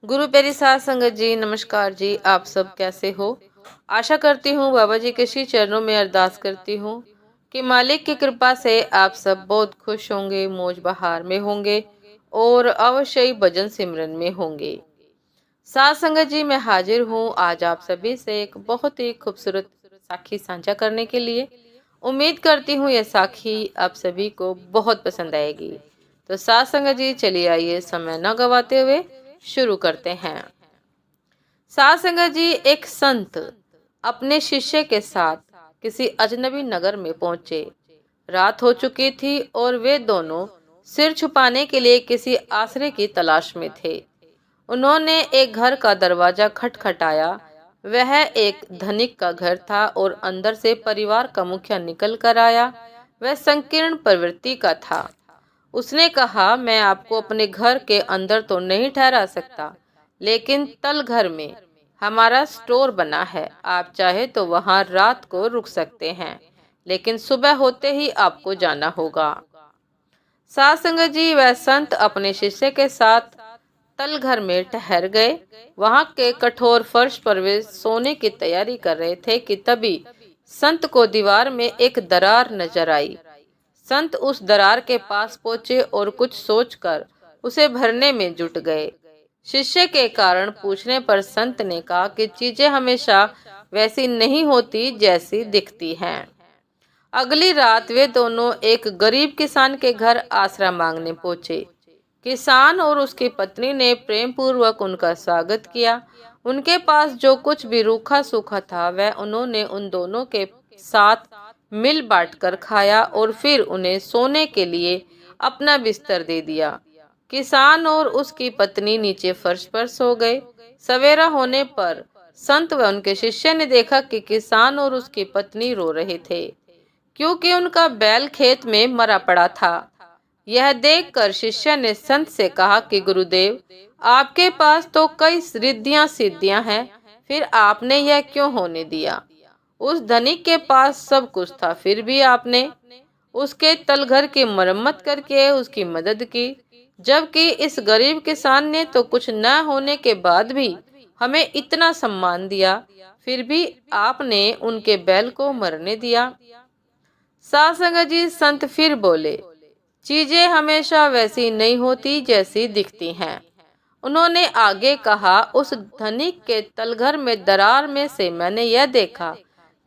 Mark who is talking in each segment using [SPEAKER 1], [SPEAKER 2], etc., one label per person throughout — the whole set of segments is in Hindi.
[SPEAKER 1] गुरु प्यारी साध संगत जी, नमस्कार जी। आप सब कैसे हो? आशा करती हूँ बाबा जी के श्री चरणों में अरदास करती हूँ कि मालिक की कृपा से आप सब बहुत खुश होंगे, मौज बहार में होंगे और अवश्य ही भजन सिमरन में होंगे। साध संगत जी, मैं हाजिर हूँ आज आप सभी से एक बहुत ही खूबसूरत साखी साझा करने के लिए। उम्मीद करती हूँ यह साखी आप सभी को बहुत पसंद आएगी। तो साध संगत जी, चलिए आइए समय न गवाते हुए शुरू करते हैं। साध संगत जी, एक संत अपने शिष्य के साथ किसी अजनबी नगर में पहुंचे। रात हो चुकी थी और वे दोनों सिर छुपाने के लिए किसी आश्रय की तलाश में थे। उन्होंने एक घर का दरवाजा खटखटाया। वह एक धनिक का घर था और अंदर से परिवार का मुखिया निकल कर आया। वह संकीर्ण प्रवृत्ति का था। उसने कहा, मैं आपको अपने घर के अंदर तो नहीं ठहरा सकता, लेकिन तल घर में हमारा स्टोर बना है। आप चाहे तो वहां रात को रुक सकते हैं, लेकिन सुबह होते ही आपको जाना होगा। साध संगत जी, वह संत अपने शिष्य के साथ तल घर में ठहर गए। वहां के कठोर फर्श पर वे सोने की तैयारी कर रहे थे कि तभी संत को दीवार में एक दरार नजर आई। संत उस दरार के पास पहुंचे और कुछ सोचकर उसे भरने में जुट गए। शिष्य के कारण पूछने पर संत ने कहा कि चीजें हमेशा वैसी नहीं होती जैसी दिखती हैं। अगली रात वे दोनों एक गरीब किसान के घर आसरा मांगने पहुंचे। किसान और उसकी पत्नी ने प्रेम पूर्वक उनका स्वागत किया। उनके पास जो कुछ भी रूखा सूखा था वह उन्होंने उन दोनों के साथ मिल बांट कर खाया और फिर उन्हें सोने के लिए अपना बिस्तर दे दिया। किसान और उसकी पत्नी नीचे फर्श पर सो गए। सवेरा होने पर संत व उनके शिष्य ने देखा कि किसान और उसकी पत्नी रो रहे थे, क्योंकि उनका बैल खेत में मरा पड़ा था। यह देखकर शिष्य ने संत से कहा कि गुरुदेव, आपके पास तो कई रिद्धियां सिद्धियां हैं, फिर आपने यह क्यों होने दिया? उस धनिक के पास सब कुछ था, फिर भी आपने उसके तलघर की मरम्मत करके उसकी मदद की, जबकि इस गरीब किसान ने तो कुछ न होने के बाद भी हमें इतना सम्मान दिया, फिर भी आपने उनके बैल को मरने दिया। साध संगत जी, संत फिर बोले, चीजें हमेशा वैसी नहीं होती जैसी दिखती हैं। उन्होंने आगे कहा, उस धनिक के तलघर में दरार में से मैंने यह देखा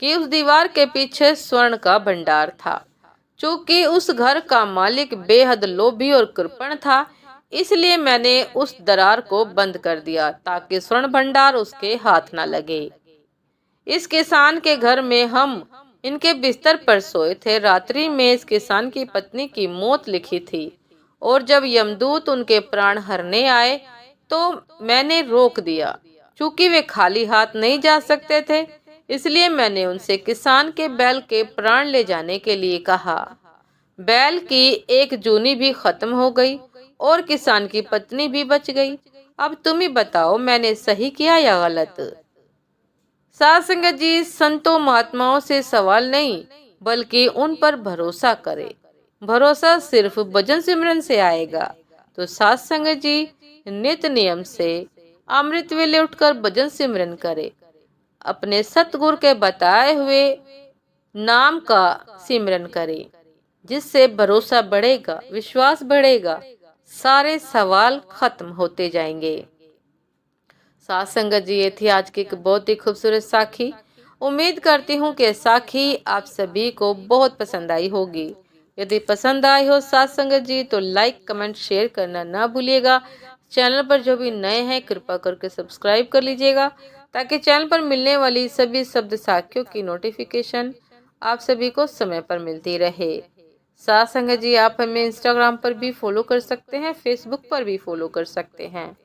[SPEAKER 1] कि उस दीवार के पीछे स्वर्ण का भंडार था। चूंकि उस घर का मालिक बेहद लोभी और कृपण था, इसलिए मैंने उस दरार को बंद कर दिया ताकि स्वर्ण भंडार उसके हाथ न लगे। इस किसान के घर में हम इनके बिस्तर पर सोए थे। रात्रि में इस किसान की पत्नी की मौत लिखी थी और जब यमदूत उनके प्राण हरने आए तो मैंने रोक दिया। चूंकि वे खाली हाथ नहीं जा सकते थे, इसलिए मैंने उनसे किसान के बैल के प्राण ले जाने के लिए कहा। बैल की एक जूनी भी खत्म हो गई और किसान की पत्नी भी बच गई। अब तुम ही बताओ, मैंने सही किया या गलत? साध संगत जी, संतों महात्माओं से सवाल नहीं, बल्कि उन पर भरोसा करे। भरोसा सिर्फ भजन सिमरन से आएगा। तो साध संगत जी, नित नियम से अमृत वेले उठकर भजन सिमरन करे। अपने सतगुरु के बताए हुए नाम का सिमरन करे, जिससे भरोसा बढ़ेगा, विश्वास बढ़ेगा, सारे सवाल खत्म होते जाएंगे। साध संगत जी, ये थी आज की एक बहुत ही खूबसूरत साखी। उम्मीद करती हूँ कि साखी आप सभी को बहुत पसंद आई होगी। यदि पसंद आई हो साध संगत जी, तो लाइक कमेंट शेयर करना ना भूलिएगा। चैनल पर जो भी नए हैं कृपा करके सब्सक्राइब कर लीजिएगा, ताकि चैनल पर मिलने वाली सभी शब्द साखियों की नोटिफिकेशन आप सभी को समय पर मिलती रहे। साध संगत जी, आप हमें इंस्टाग्राम पर भी फॉलो कर सकते हैं, फेसबुक पर भी फॉलो कर सकते हैं।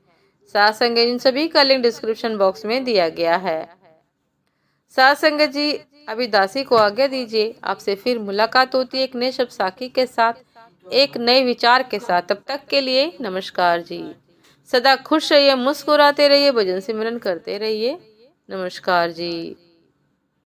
[SPEAKER 1] साध संगत इन सभी का लिंक डिस्क्रिप्शन बॉक्स में दिया गया है। साध संगत जी, अभी दासी को आज्ञा दीजिए। आपसे फिर मुलाकात होती है एक नए शब्द साखी के साथ, एक नए विचार के साथ। तब तक के लिए नमस्कार जी। सदा खुश रहिए, मुस्कुराते रहिए, भजन सिमरन करते रहिए। नमस्कार जी।